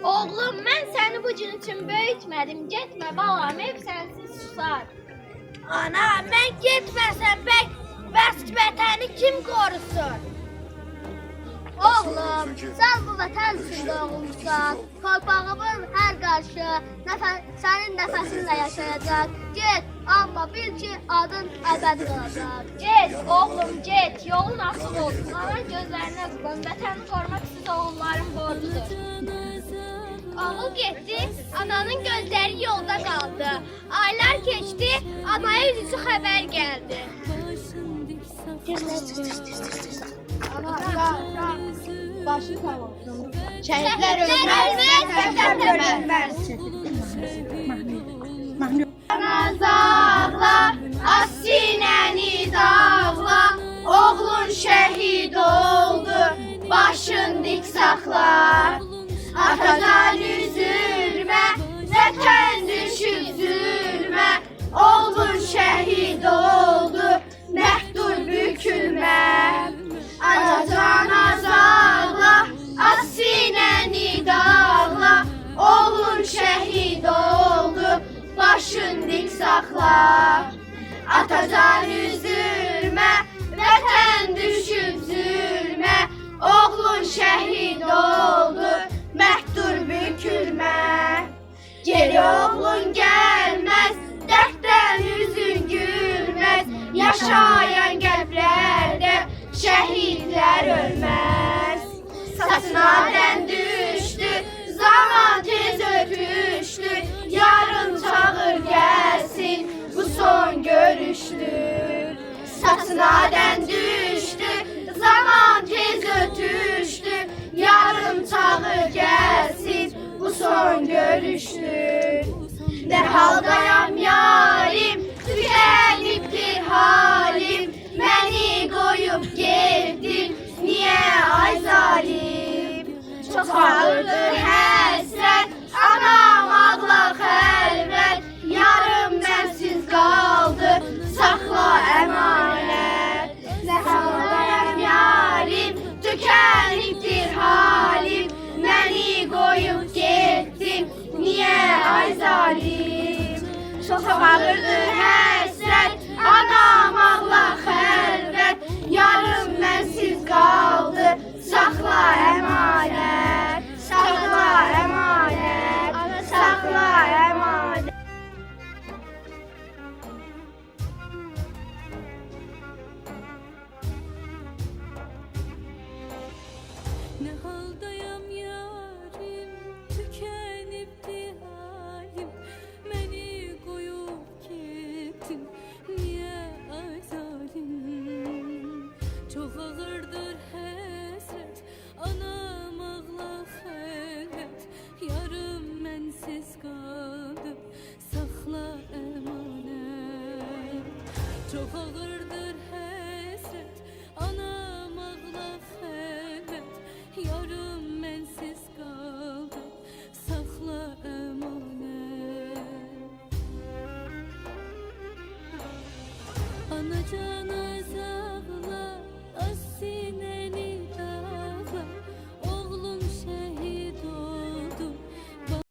Oğlum, mən səni bu gün üçün böyütmədim. Getmə balam, ev sənsiz susar. Ana, mən getməsəm bək vətəni kim qorusun? Oğlum, sən bu vətən üçün doğulmuşsan. Torpağımın hər qarşı sənin nəfəsinlə yaşayacaq. Get, amma bil ki, adın əbədi qalacaq. Get, oğlum, get. Yolun açıq olsun. Ana gözlərinə qılan. Vətəni qorumaq siz oğulların borcudur. Oğul getdi, ananın gözləri yolda qaldı. Aylar keçdi, anaya üzücü xəbər gəldi. Başı sağ olsun. Şəhidlər ölməz, vətən ölməz. Nazarla, az sinəni dağla, oğlun şəhid oldu, başın dik saxla. Atadan üzülmə, vətən düşüb zülmə, oğlun şəhid oldu, məhdur bükülmə. Anacan azarla, az sinəni dağla, oğlun şəhid oldu, başın dik saxla. Atacan üzülmə, vətən düşüb zülmə, oğlun şəhid oldu, məhdur bükülmə. Geri oğlun gəlməz, dərddən üzün gülməz, yaşayan qəlblərdə şəhidlər ölməz. Saçına dən düşdü, zaman tez öpüşdü, yarın çağır gəlsin, bu son görüşdür. Saçına dən düşdü, zaman tez ötüşdü, yarın çağır gəlsin, bu son görüşdür. Nə haldayam yarim, tükənibdir halim, məni qoyub getdin, niyə ay zalim? Çox ağırdır həsrət, anam ağla xəlvət, yarım mənsiz qaldı, saxla əmanət. Nə haldayam yarim, tükənibdir halim, məni qoyub getdin, niyə ay zalim? Çox ağırdır həsrət, anam ağla xəlvət, yarım mənsiz qaldı, saxla əmanət, saxla əmanət, saxla əmanət. Ne haldayam yarim, tükenibdi halim, beni koyup gittin, niye ay zalim? Çok ağırdır həsrət, anam ağla xəlvət, yarım mənsiz qaldı, saxla əmanət. Çok ağırdır həsrət, anam ağla xəlvət, yarım mənsiz qaldı, saxla əmanət. Anacan